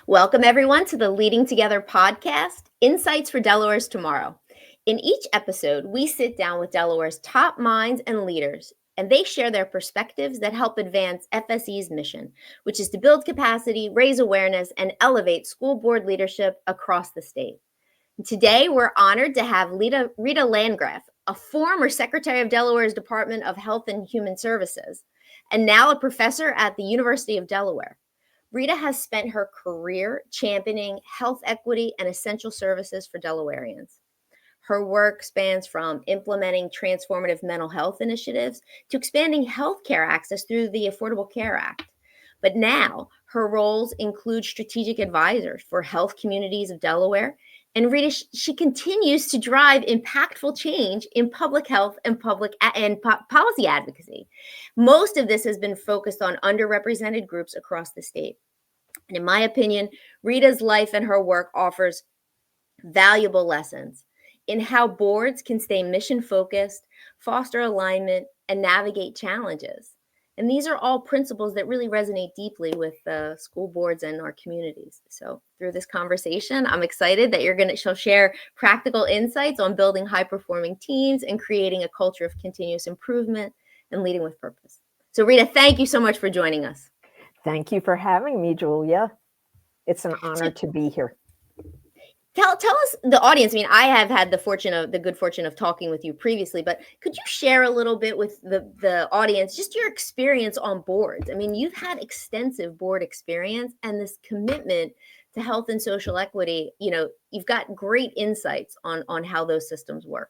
Welcome, everyone, to the Leading Together podcast, Insights for Delaware's Tomorrow. In each episode, we sit down with Delaware's top minds and leaders, and they share their perspectives that help advance FSE's mission, which is to build capacity, raise awareness, and elevate school board leadership across the state. Today, we're honored to have Rita Landgraf, a former Secretary of Delaware's Department of Health and Human Services, and now a professor at the University of Delaware. Rita has spent her career championing health equity and essential services for Delawareans. Her work spans from implementing transformative mental health initiatives to expanding healthcare access through the Affordable Care Act. But now her roles include strategic advisors for health communities of Delaware. And Rita, she continues to drive impactful change in public health and policy advocacy. Most of this has been focused on underrepresented groups across the state. And in my opinion, Rita's life and her work offers valuable lessons in how boards can stay mission focused, foster alignment, and navigate challenges. And these are all principles that really resonate deeply with school boards and our communities. So through this conversation, I'm excited that she'll share practical insights on building high-performing teams and creating a culture of continuous improvement and leading with purpose. So Rita, thank you so much for joining us. Thank you for having me, Julia. It's an honor to be here. Tell us, the audience, I mean, I have had the good fortune of talking with you previously, but could you share a little bit with the audience, just your experience on boards? I mean, you've had extensive board experience and this commitment to health and social equity, you've got great insights on how those systems work.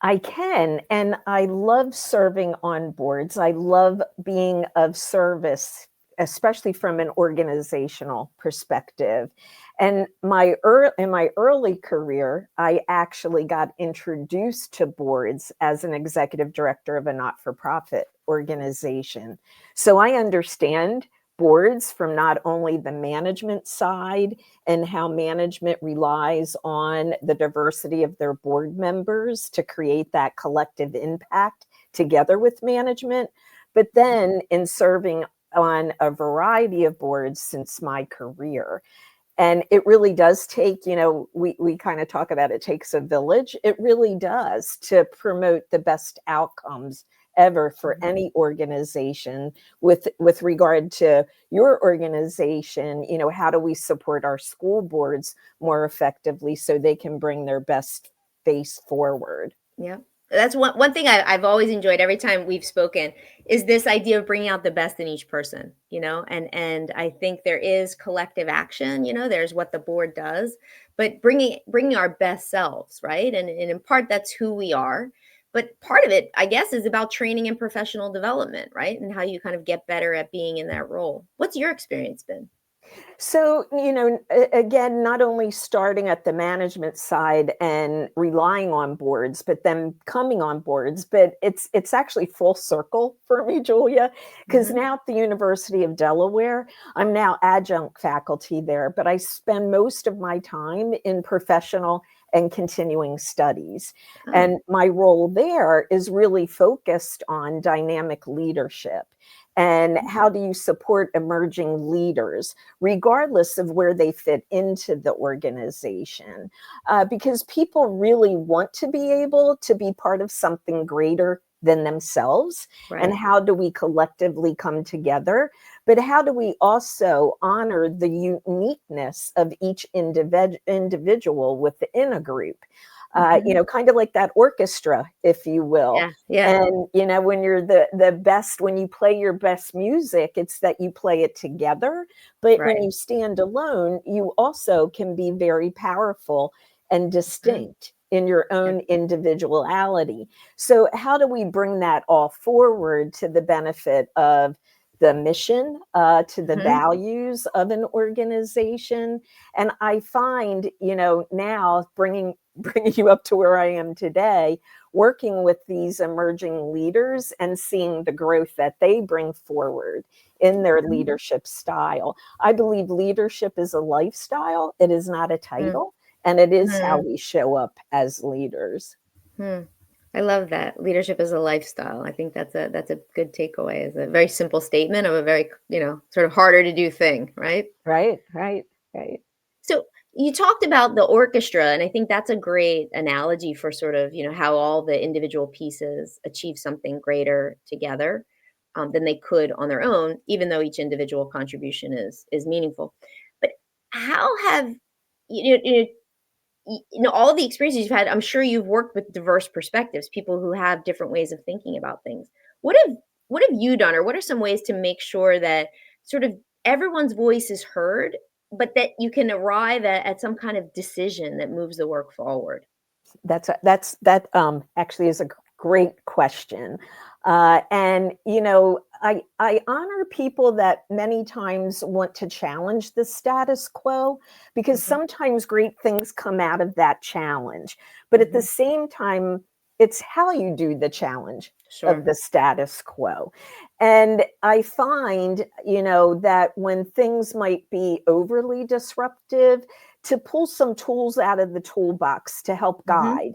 I can, and I love serving on boards. I love being of service, especially from an organizational perspective. And in my early career, I actually got introduced to boards as an executive director of a not-for-profit organization. So I understand boards from not only the management side and how management relies on the diversity of their board members to create that collective impact together with management, but then in serving on a variety of boards since my career. And it really does take, we kind of talk about it takes a village. It really does to promote the best outcomes ever for any organization with regard to your organization. How do we support our school boards more effectively so they can bring their best face forward? Yeah. That's one thing I've always enjoyed every time we've spoken is this idea of bringing out the best in each person, and I think there is collective action, there's what the board does, but bringing our best selves, right? And in part, that's who we are. But part of it, I guess, is about training and professional development, right? And how you kind of get better at being in that role. What's your experience been? So, again, not only starting at the management side and relying on boards, but then coming on boards, but it's actually full circle for me, Julia, because now at the University of Delaware, I'm now adjunct faculty there, but I spend most of my time in professional and continuing studies. And my role there is really focused on dynamic leadership. And how do you support emerging leaders, regardless of where they fit into the organization? Because people really want to be able to be part of something greater than themselves. Right. And how do we collectively come together? But how do we also honor the uniqueness of each individual within a group? Kind of like that orchestra, if you will. Yeah. And, when you're the best, when you play your best music, it's that you play it together. But when you stand alone, you also can be very powerful and distinct in your own individuality. So how do we bring that all forward to the benefit of the mission, to the values of an organization? And I find, now bringing you up to where I am today, working with these emerging leaders and seeing the growth that they bring forward in their leadership style. I believe leadership is a lifestyle. It is not a title. And it is how we show up as leaders. I love that. Leadership is a lifestyle. I think that's a good takeaway. It's a very simple statement of a very, sort of harder to do thing, right? Right, right, right. So you talked about the orchestra, and I think that's a great analogy for sort of, how all the individual pieces achieve something greater together than they could on their own, even though each individual contribution is meaningful. But how have you know, you know, all the experiences you've had, I'm sure you've worked with diverse perspectives, people who have different ways of thinking about things. What have you done, or what are some ways to make sure that sort of everyone's voice is heard, but that you can arrive at some kind of decision that moves the work forward? That actually is a great question. And I honor people that many times want to challenge the status quo, because Hmm. sometimes great things come out of that challenge. But at the Hmm. same time, it's how you do the challenge of Sure. the status quo. And I find, that when things might be overly disruptive, to pull some tools out of the toolbox to help Hmm. guide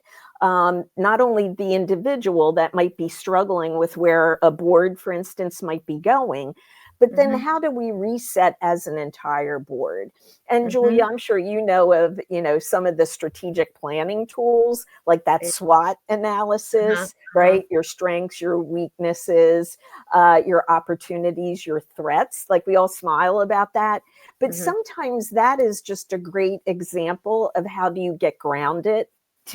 not only the individual that might be struggling with where a board, for instance, might be going, but then Hmm. how do we reset as an entire board? And Julia, Hmm. I'm sure you know of, some of the strategic planning tools like that Right. SWOT Uh-huh. analysis, Uh-huh. right? Your strengths, your weaknesses, your opportunities, your threats. Like we all smile about that. But Hmm. sometimes that is just a great example of how do you get grounded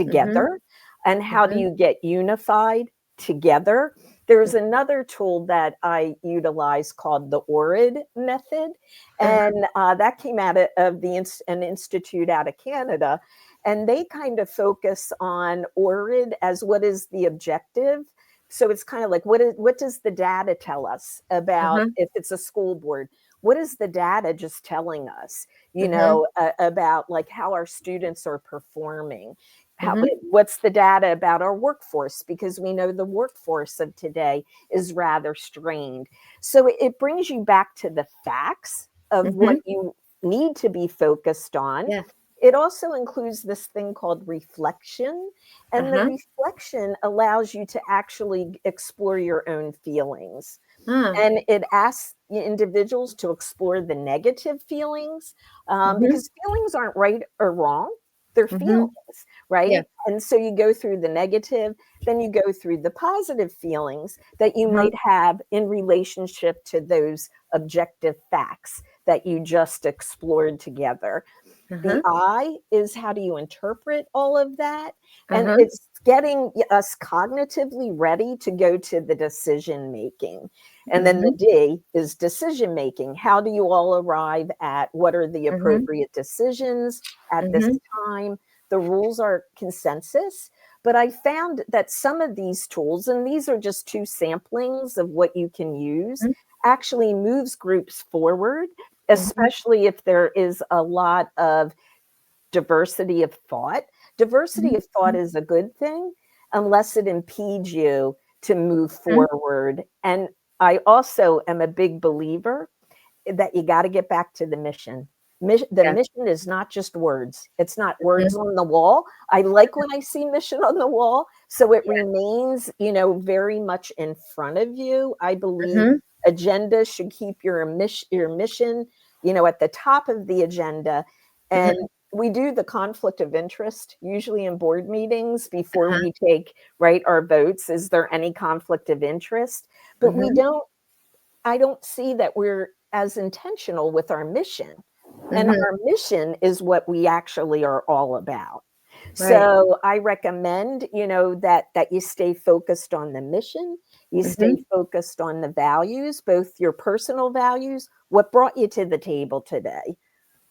Hmm. together and how do Hmm. you get unified together. There's another tool that I utilize called the ORID method, Uh-huh. and that came out of an institute out of Canada, and they kind of focus on ORID as what is the objective. So it's kind of like what does the data tell us about Uh-huh. if it's a school board? What is the data just telling us? Uh-huh. About like how our students are performing. Hmm. What's the data about our workforce? Because we know the workforce of today is rather strained. So it brings you back to the facts of what Hmm. you need to be focused on. Yeah. It also includes this thing called reflection, and the Uh-huh. reflection allows you to actually explore your own feelings. Uh. And it asks individuals to explore the negative feelings, Hmm. because feelings aren't right or wrong, they're Hmm. feelings, Yeah. right? And so you go through the negative, then you go through the positive feelings that you Uh-huh. might have in relationship to those objective facts that you just explored together. The Uh-huh. I is how do you interpret all of that? And Uh-huh. it's getting us cognitively ready to go to the decision making. And then the Mhm, D is decision making. How do you all arrive at what are the mhm, appropriate decisions at this mhm, time? The rules are consensus. But I found that some of these tools, and these are just two samplings of what you can use, mhm, actually moves groups forward, mhm, especially if there is a lot of diversity of thought. Diversity mhm, of thought is a good thing unless it impedes you to move mhm. forward. And I also am a big believer that you got to get back to the mission. The Yeah. mission is not just words. It's not Mhm. words on the wall. I like when I see mission on the wall. So it Yeah. remains, very much in front of you. I believe Mhm, agenda should keep your mission, at the top of the agenda. And mhm. we do the conflict of interest usually in board meetings before Uh-huh. we take right our votes. Is there any conflict of interest? But we Mhm, don't I don't see that we're as intentional with our mission. And mhm. our mission is what we actually are all about. Right. So I recommend, that you stay focused on the mission, you stay Mhm, focused on the values, both your personal values, what brought you to the table today.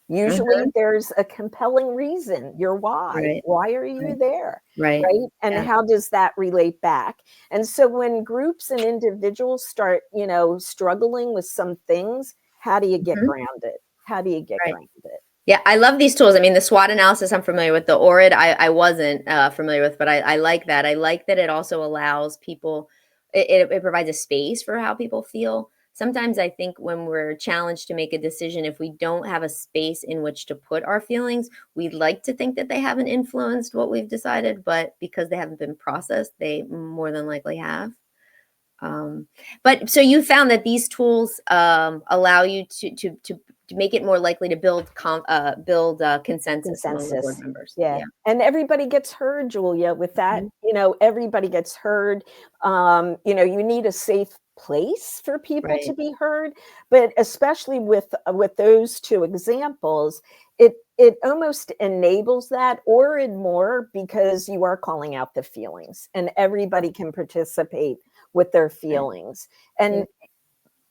Usually uh-huh. there's a compelling reason, your why. Right, Why are you right, there? right. Right? And Yeah. how does that relate back? And so when groups and individuals start, struggling with some things, how do you get Mhm. grounded? How do you get Right. grounded? Yeah, I love these tools. I mean, the SWOT analysis I'm familiar with. The ORID I wasn't familiar with, but I like that. I like that it also allows people. It provides a space for how people feel. sometimes I think when we're challenged to make a decision, if we don't have a space in which to put our feelings, we'd like to think that they haven't influenced what we've decided, but because they haven't been processed, they more than likely have. Um, but so you found that these tools allow you to make it more likely to build consensus among the board Consensus. members. Yeah. Yeah. And everybody gets heard, Julia, with that. Mhm. Everybody gets heard. You need a safe place for people to Right. be heard, but especially with those two examples, it almost enables that or and more because you are calling out the feelings and everybody can participate with their Right. feelings. Yeah. And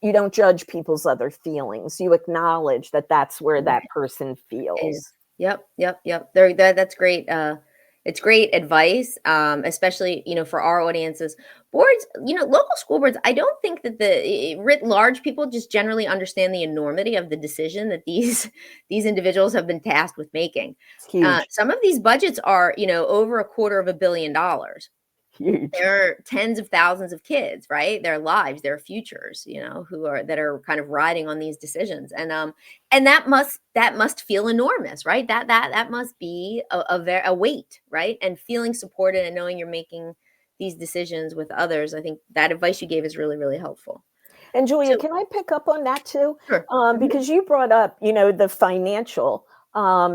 you don't judge people's other feelings. You acknowledge that that's where Right. that person Yeah. feels. Yep, yep, yep. That's great. It's great advice, especially for our audiences. Boards, local school boards. I don't think that writ large people just generally understand the enormity of the decision that these these individuals have been tasked with making. It's huge, Some of these budgets are over $250 million. huge. There are tens of thousands of kids, right? Their lives, their futures, that are kind of riding on these decisions. And that must feel enormous, right? That must be a weight, right? And feeling supported and knowing you're making these decisions with others. I think that advice you gave is really, really helpful. And Julia, So can I pick up on that too? sure. Mhm. Because you brought up, the financial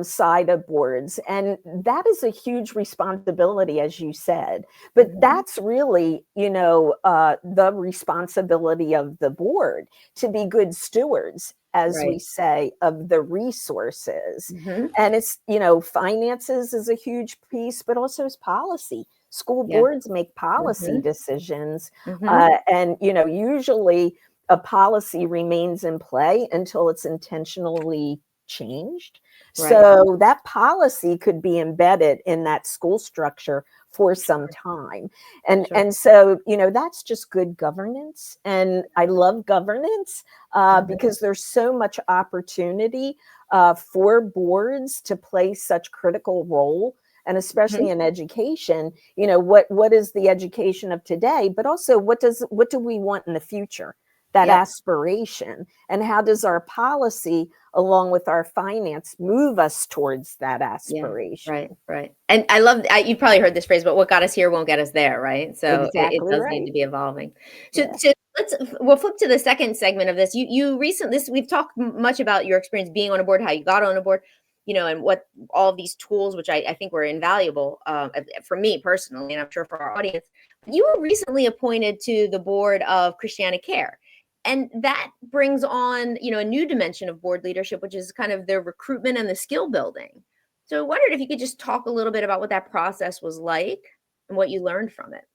side of boards, and that is a huge responsibility, as you said. But Mhm. that's really, the responsibility of the board to be good stewards, as we Right. say, of the resources. Mhm. And it's, finances is a huge piece, but also is policy. School Yeah. boards make policy Mhm. decisions, Mhm. and usually a policy remains in play until it's intentionally changed. Right. So that policy could be embedded in that school structure for some Sure. time. And Sure. and so, that's just good governance. And I love governance Mhm. because there's so much opportunity for boards to play such critical role, and especially Mhm. in education. What is the education of today, but also what do we want in the future, that Yep. aspiration, and how does our policy along with our finance move us towards that Yeah, aspiration? right, right. And I love you probably heard this phrase, but what got us here won't get us there, right? So it Exactly does need to right. be evolving. So Yeah. so we'll flip to the second segment of this. You recently this we've talked much about your experience being on a board, how you got on a board, and what all of these tools, which I think were invaluable for me personally, and I'm sure for our audience. You were recently appointed to the board of Christiana Care. And that brings on, a new dimension of board leadership, which is kind of the recruitment and the skill building. So I wondered if you could just talk a little bit about what that process was like and what you learned from it.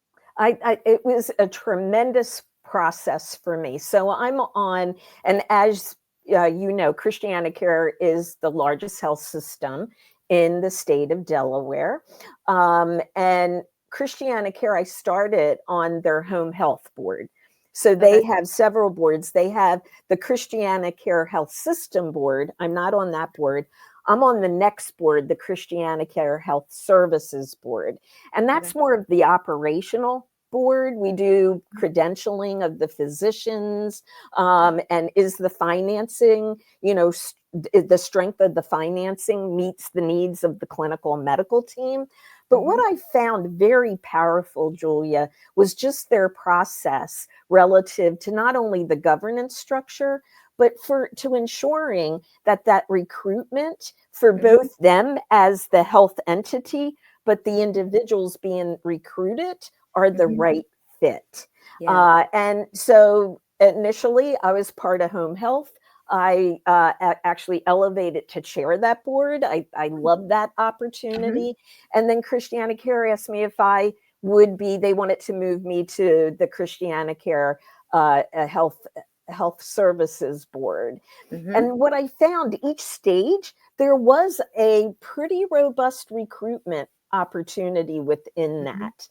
It was a tremendous process for me. So I'm on, and as Christiana Care is the largest health system in the state of Delaware. And Christiana Care, I started on their home health board. So they Okay. have several boards. They have the Christiana Care Health System Board. I'm not on that board. I'm on the next board, the Christiana Care Health Services Board. And Okay. that's more of the operational board. We do credentialing of the physicians, and is the financing, the strength of the financing meets the needs of the clinical and medical team. But what Mhm. I found very powerful, Julia, was just their process relative to not only the governance structure, but to ensuring that recruitment for Mhm. both them as the health entity, but the individuals being recruited are the Mhm. right fit. Yeah. And so initially, I was part of home health. I actually elevated to chair that board. I love that Mhm. opportunity. And then Christiana Care asked me if I would be, they wanted to move me to the Christiana Care Health Services Board. Mhm. And what I found, each stage, there was a pretty robust recruitment opportunity within Mhm. that.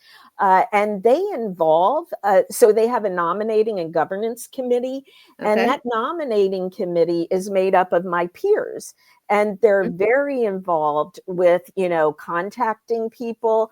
And they involve, so they have a nominating and governance committee, and Okay. that nominating committee is made up of my peers. And they're Mhm. very involved with, contacting people,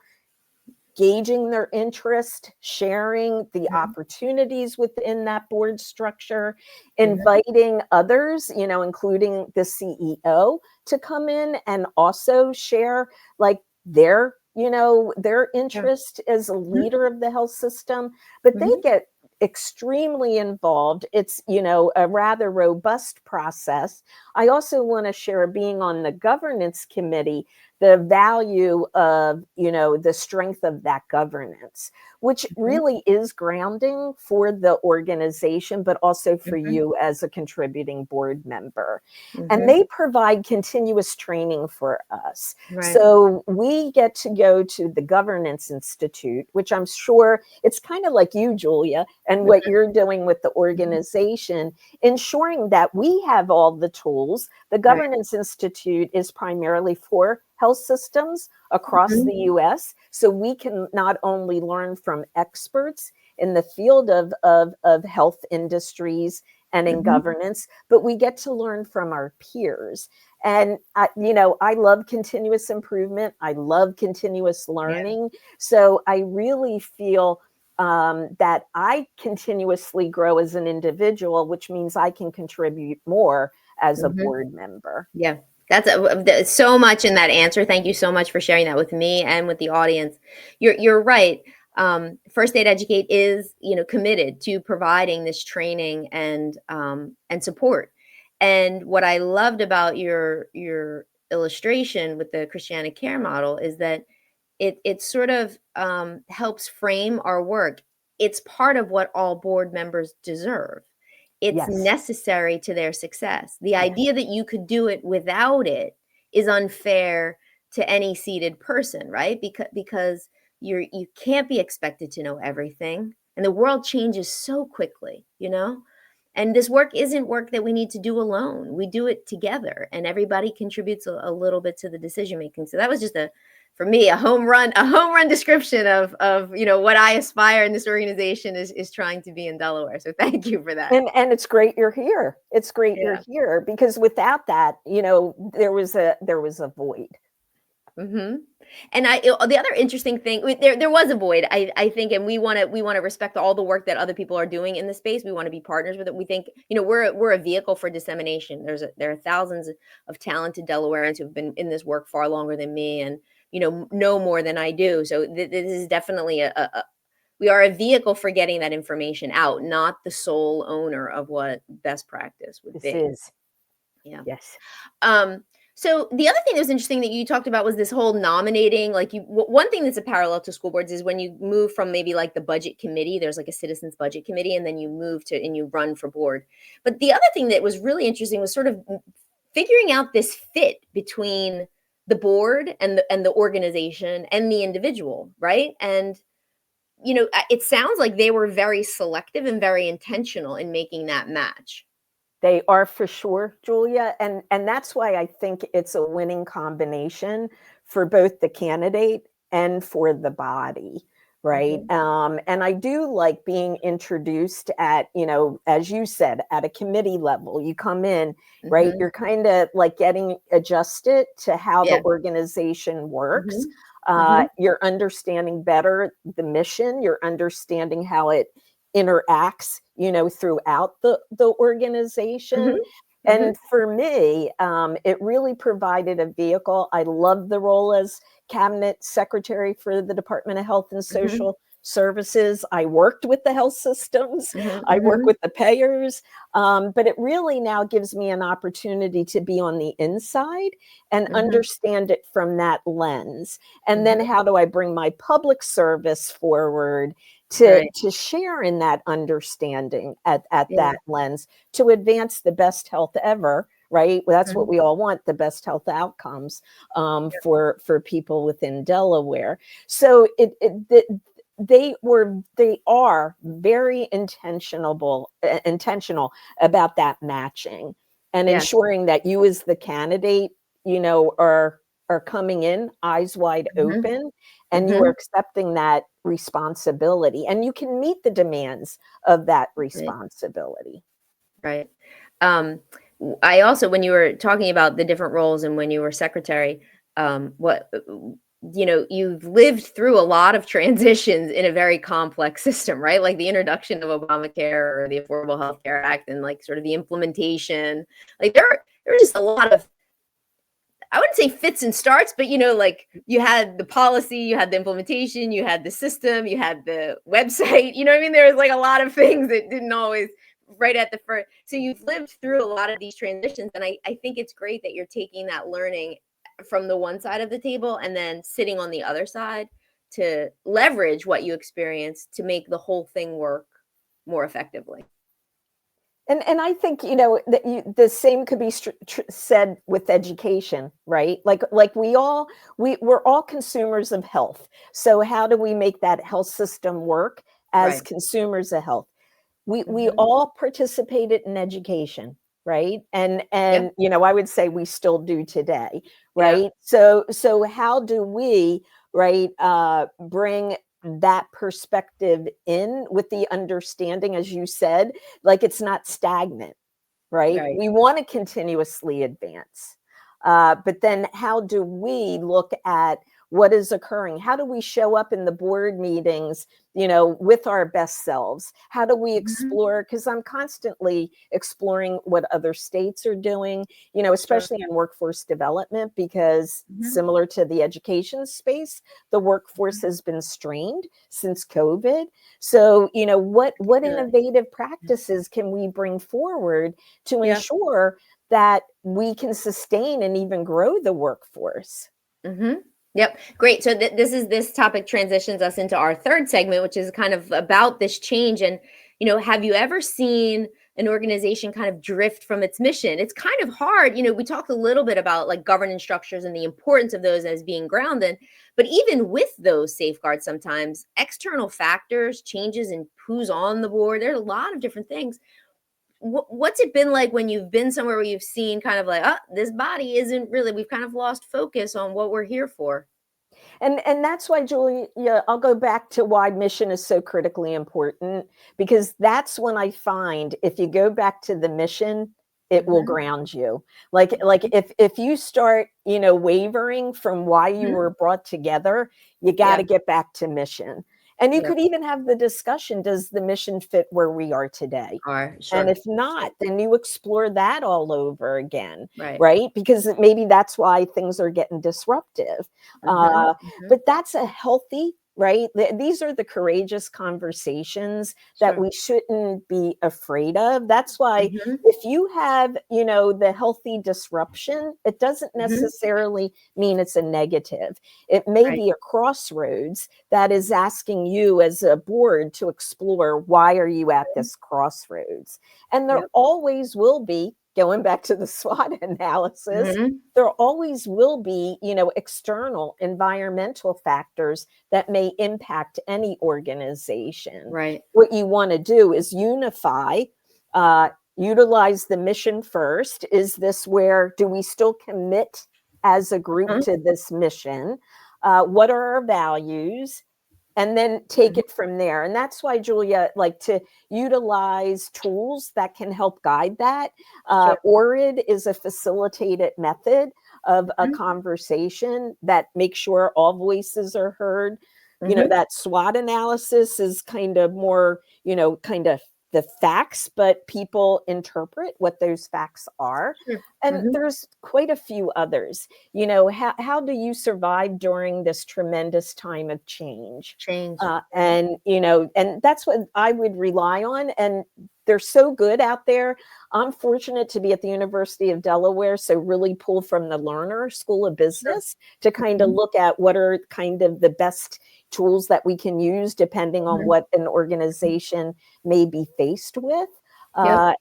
gauging their interest, sharing the Mhm. opportunities within that board structure, Mhm. inviting others, including the CEO, to come in and also share like their Yeah. interest as a Mhm. leader of the health system, but they Mhm. get extremely involved. It's, a rather robust process. I also want to share, being on the governance committee, the value of, the strength of that governance, which Mhm. really is grounding for the organization, but also for Mhm. you as a contributing board member. And Mhm. they provide continuous training for us. Right. So we get to go to the Governance Institute, which I'm sure it's kind of like you, Julia, and what you're doing with the Mhm. organization, ensuring that we have all the tools. The Right. Governance Institute is primarily for health systems across Mhm. the US. So we can not only learn from experts in the field of health industries and in Mhm. governance, but we get to learn from our peers. And I love continuous improvement. I love continuous Yeah. learning. So I really feel that I continuously grow as an individual, which means I can contribute more as a Mhm. board member. Yeah. There's so much in that answer. Thank you so much for sharing that with me and with the audience. You're right. First Aid Educate is, committed to providing this training and support. And what I loved about your illustration with the Christianic care model is that it sort of helps frame our work. It's part of what all board members deserve. It's Yes, necessary to their success. The yes, idea that you could do it without it is unfair to any seated person, right? Because you can't be expected to know everything, and the world changes so quickly. And this work isn't work that we need to do alone. We do it together, and everybody contributes a little bit to the decision making. So that was just for me, a home run description of what I aspire in this organization is trying to be in Delaware. So thank you for that. and it's great you're here. It's great you're Yeah. here, because without that, there was a void. Hmm. And the other interesting thing, there was a void, I think, and we want to respect all the work that other people are doing in the space. We want to be partners with it. We think, we're a vehicle for dissemination. There are thousands of talented Delawareans who've been in this work far longer than me, and know more than I do. So this is definitely we are a vehicle for getting that information out, not the sole owner of what best practice would This be. is, Yeah. yes. Um, so the other thing that was interesting that you talked about was this whole nominating. Like one thing that's a parallel to school boards is when you move from maybe like the budget committee, there's like a citizens budget committee, and then you move to and you run for board. But the other thing that was really interesting was sort of figuring out this fit between the board and the organization and the individual, right? And it sounds like they were very selective and very intentional in making that match. They are, for sure, Julia, and that's why I think it's a winning combination for both the candidate and for the body, right? Hmm. And I do like being introduced at, as you said, at a committee level. You come in, right? Hmm. You're kind of like getting adjusted to how the Yeah. organization works. Hmm. Hmm. You're understanding better the mission. You're understanding how it interacts, throughout the organization. Mhm. Mhm. And for me, it really provided a vehicle. I love the role as cabinet secretary for the Department of Health and Mhm. Social Services. I worked with the health systems. Mhm. I work Mhm. with the payers. But it really now gives me an opportunity to be on the inside and Mhm. understand it from that lens. And then Mhm. how do I bring my public service forward to Right. to share in that understanding at Yeah. that lens, to advance the best health ever, right? Well, that's what Mhm. we all want, the best health outcomes, for people within Delaware. So they are very intentional about that matching, and Yeah. ensuring that you as the candidate, are coming in eyes wide Mhm. open, and you are Mhm. accepting that responsibility, and you can meet the demands of that Right. responsibility. Right. I also, when you were talking about the different roles and when you were secretary, what you've lived through a lot of transitions in a very complex system, right? Like the introduction of Obamacare or the Affordable Health Care Act and like sort of the implementation. Like there are just a lot of, I wouldn't say fits and starts, but like you had the policy, you had the implementation, you had the system, you had the website, you know what I mean? There was like a lot of things that didn't always right at the first. So you've lived through a lot of these transitions. And I think it's great that you're taking that learning from the one side of the table and then sitting on the other side to leverage what you experienced to make the whole thing work more effectively. And I think that the same could be said with education, right? Like we're all consumers of health. So how do we make that health system work as Right. consumers of health? We Mm-hmm. all participated in education, right? And Yep. I would say we still do today, Yeah. right? So how do we, right, bring that perspective in with the understanding, as you said, like it's not stagnant, right? Right. We want to continuously advance. But then how do we look at what is occurring? How do we show up in the board meetings, with our best selves? How do we Mm-hmm. explore? Because I'm constantly exploring what other states are doing, Sure. especially in workforce development, because Mm-hmm. similar to the education space, the workforce has been strained since COVID. So, what Sure. innovative practices can we bring forward to Yeah. ensure that we can sustain and even grow the workforce? Mm-hmm. Yep. Great. So this topic transitions us into our third segment, which is kind of about this change. And, have you ever seen an organization kind of drift from its mission? It's kind of hard. We talked a little bit about like governance structures and the importance of those as being grounded. But even with those safeguards, sometimes external factors, changes in who's on the board, there's a lot of different things. What's it been like when you've been somewhere where you've seen kind of like, oh, this body isn't really, we've kind of lost focus on what we're here for? And that's why, Julie, yeah, I'll go back to why mission is so critically important, because that's when I find if you go back to the mission, it will Hmm. ground you. Like if you start, wavering from why you Hmm. were brought together, you got to Yeah. get back to mission. And you Yeah. could even have the discussion, does the mission fit where we are today? Are And sure. if not, then you explore that all over again, Right. right? Because maybe that's why things are getting disruptive. Hmm. Uh, Hmm. but that's a healthy, right? These are the courageous conversations that Sure. we shouldn't be afraid of. That's why Hmm. if you have, the healthy disruption, it doesn't Hmm. necessarily mean it's a negative. It may Right. be a crossroads that is asking you as a board to explore, why are you at this crossroads? And there Yep. always will be, going back to the SWOT analysis, Hmm. there always will be, external environmental factors that may impact any organization. Right. What you want to do is unify, uh, utilize the mission first. Is this where do we still commit as a group Uh-huh. to this mission? What are our values? And then take Mhm. it from there. And that's why, Julia, like to utilize tools that can help guide that. Sure. ORID is a facilitated method of a Hmm. conversation that makes sure all voices are heard. Hmm. That SWOT analysis is kind of more, kind of the facts, but people interpret what those facts are. Sure. And Hmm. there's quite a few others. How do you survive during this tremendous time of change? Change. Right. And that's what I would rely on. And they're so good out there. I'm fortunate to be at the University of Delaware, so really pull from the Learner School of Sure. Business to kind of Hmm. look at what are kind of the best tools that we can use depending on Hmm. what an organization may be faced with. Yep.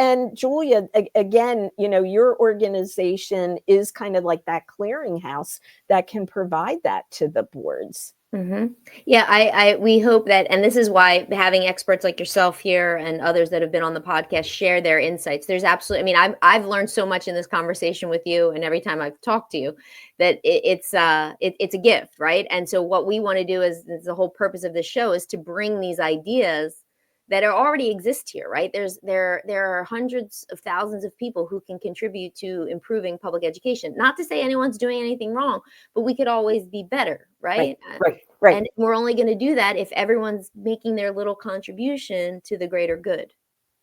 And Julia, again, your organization is kind of like that clearinghouse that can provide that to the boards. Hmm. Yeah, we hope that, and this is why having experts like yourself here and others that have been on the podcast share their insights. There's absolutely, I mean, I've learned so much in this conversation with you, and every time I've talked to you, that it's a gift, right? And so what we want to do is the whole purpose of this show is to bring these ideas that already exist here, right? There are hundreds of thousands of people who can contribute to improving public education. Not to say anyone's doing anything wrong, but we could always be better, Right, right? right, right. And we're only going to do that if everyone's making their little contribution to the greater good.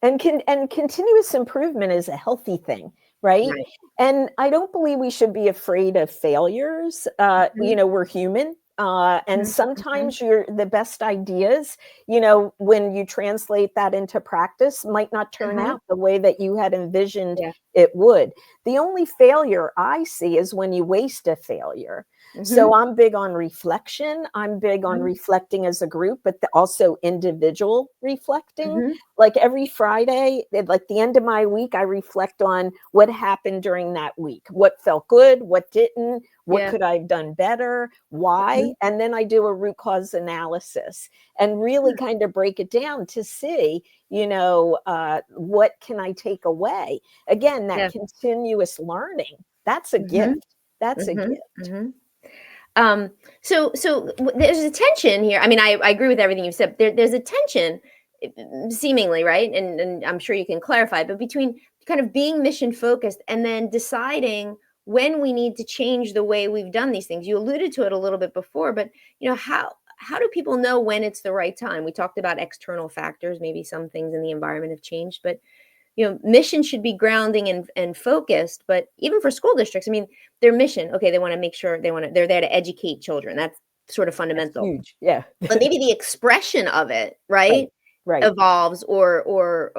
And continuous improvement is a healthy thing, right? Right. And I don't believe we should be afraid of failures. Mhm, We're human. And mhm, mhm. sometimes the best ideas, when you translate that into practice, might not turn Uh-huh. out the way that you had envisioned Yeah. it would. The only failure I see is when you waste a failure. So Mhm, I'm big on reflection. I'm big on mhm, reflecting as a group, but also individual reflecting. mhm. Like every Friday, at like the end of my week, I reflect on what happened during that week, what felt good, what didn't, what Yeah. could I have done better, why, Mhm. and then I do a root cause analysis and really Hmm. kind of break it down to see, what can I take away? Again, that Yeah. continuous learning, that's a Mhm, gift. That's a mhm, gift. mhm. There's a tension here. I mean, I agree with everything you said. There's a tension, seemingly, right? And I'm sure you can clarify, but between kind of being mission focused and then deciding when we need to change the way we've done these things. You alluded to it a little bit before, but how do people know when it's the right time? We talked about external factors. Maybe some things in the environment have changed, but mission should be grounding and focused. But even for school districts, I mean, their mission, okay, they want to make sure they're there to educate children. That's sort of That's fundamental. huge. Yeah. But maybe the expression of it, Right. right, Right. evolves or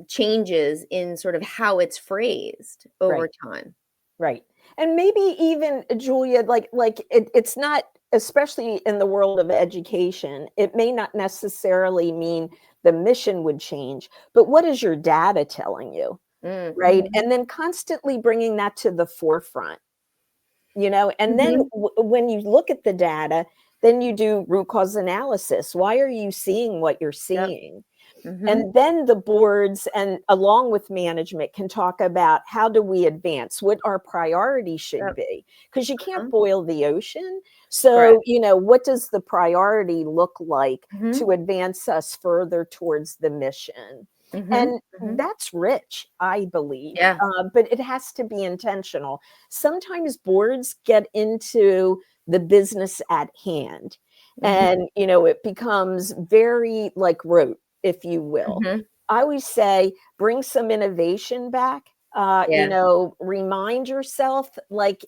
changes in sort of how it's phrased over Right. time. Right. And maybe even Julia, it's not, especially in the world of education, it may not necessarily mean the mission would change, but what is your data telling you? Right. Mm-hmm. And then constantly bringing that to the forefront, and then Hmm. when you look at the data, then you do root cause analysis. Why are you seeing what you're Yep. seeing? Hmm. And then the boards and along with management can talk about how do we advance, what our priority should Yep. be, because you can't Uh-huh. boil the ocean. Correct. So, what does the priority look like Hmm. to advance us further towards the mission? Hmm. And Hmm. that's rich, I believe, Yeah. but it has to be intentional. Sometimes boards get into the business at hand, Hmm. and it becomes very like rote, if you will. Hmm. I always say bring some innovation back. Yeah. Remind yourself like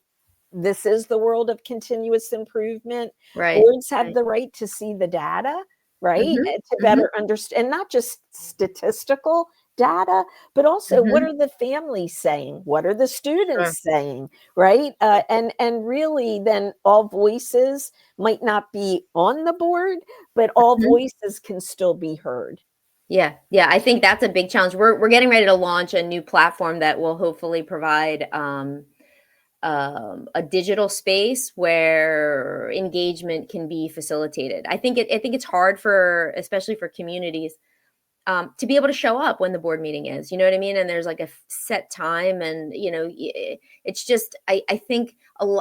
this is the world of continuous improvement. Right. Boards have Right. the right to see the data, right? Hmm. To Hmm. better understand, and not just statistical data, but also what Hmm. are the families saying? What are the Sure. students saying? Right? And really, then all voices might not be on the board, but all Mhm. voices can still be heard. Yeah, yeah, I think that's a big challenge. We're getting ready to launch a new platform that will hopefully provide a digital space where engagement can be facilitated. I think it's hard for, especially for communities, to be able to show up when the board meeting is. You know what I mean? And there's like a set time, and it's just I think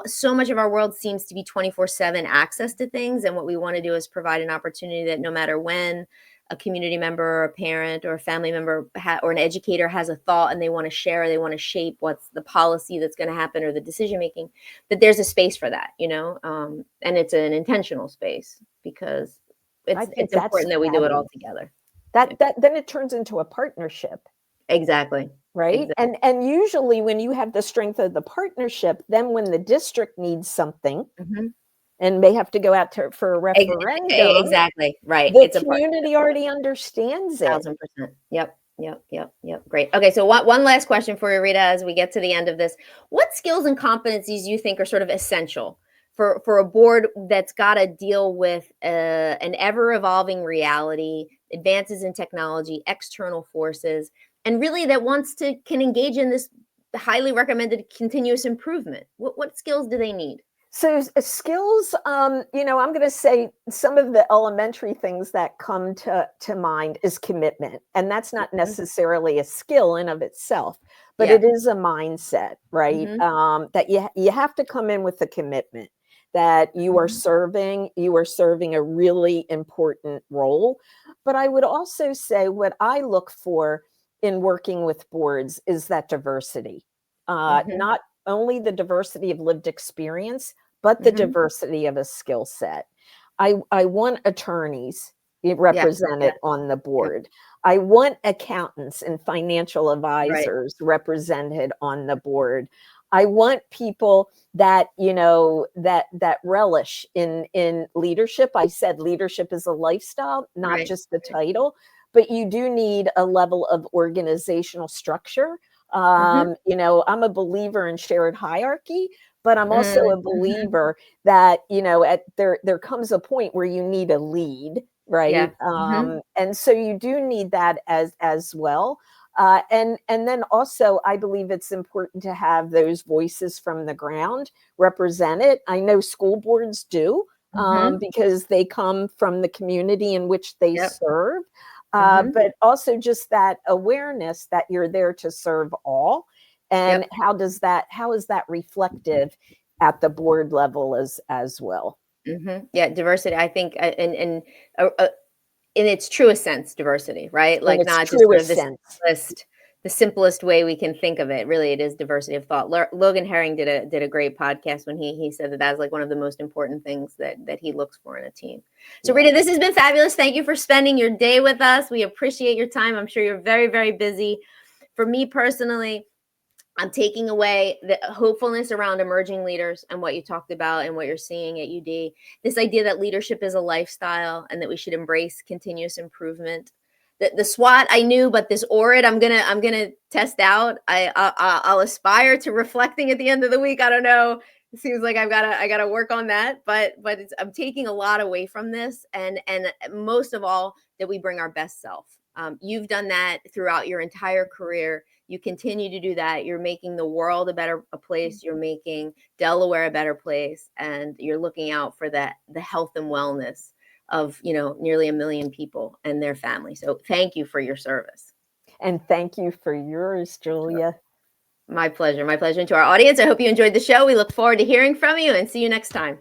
so much of our world seems to be 24/7 access to things, and what we want to do is provide an opportunity that no matter when a community member or a parent or a family member or an educator has a thought and they want to share, they want to shape what's the policy that's going to happen or the decision making, that there's a space for that, and it's an intentional space because I it's think that's important that we do it all fabulous. together. Yeah. That then it turns into a partnership. Exactly. Right? Exactly. And usually when you have the strength of the partnership, then when the district needs something Mhm. and may have to go out for a referendum, Exactly, right, the it's a partnership, community already understands it. 1000%. Yep, yep, yep, yep, great. Okay, so one last question for you, Rita, as we get to the end of this. What skills and competencies you think are sort of essential for a board that's gotta deal with, an ever-evolving reality, advances in technology, external forces, and really that wants to can engage in this highly recommended continuous improvement? What skills do they need? So skills, I'm going to say some of the elementary things that come to mind is commitment, and that's not Mhm. necessarily a skill in of itself, but Yeah. it is a mindset, right? Mhm. That you have to come in with a commitment. that you are serving a really important role. But I would also say what I look for in working with boards is that diversity, not only the diversity of lived experience, but the diversity of a skill set. I want attorneys represented on the board. I want accountants and financial advisors represented on the board. I want people that, that relish in leadership. I said leadership is a lifestyle, not just the title, but you do need a level of organizational structure. I'm a believer in shared hierarchy, but I'm also a believer that, there comes a point where you need a lead, right? And so you do need that as well. And then also, I believe it's important to have those voices from the ground represented. I know school boards do, because they come from the community in which they serve. But also just that awareness that you're there to serve all. And how is that reflective at the board level as well? Yeah, diversity, I think, in its truest sense, diversity, right? In Like its not just sort of truest sense. the simplest way we can think of it. Really, it is diversity of thought. Logan Herring did a great podcast when he said that that's like one of the most important things that he looks for in a team. So Rita, this has been fabulous. Thank you for spending your day with us. We appreciate your time. I'm sure you're very, very busy. For me personally, I'm taking away the hopefulness around emerging leaders and what you talked about and what you're seeing at UD. This idea that leadership is a lifestyle and that we should embrace continuous improvement. The SWOT I knew, but this ORID I'm gonna test out. I'll aspire to reflecting at the end of the week. I don't know. It seems like I gotta work on that, but I'm taking a lot away from this, and most of all that we bring our best self. You've done that throughout your entire career. You continue to do that. You're making the world a place. You're making Delaware a better place, and you're looking out for the health and wellness of nearly 1 million people and their families. So thank you for your service. And thank you for yours, Julia. My pleasure. My pleasure. And to our audience, I hope you enjoyed the show. We look forward to hearing from you and see you next time.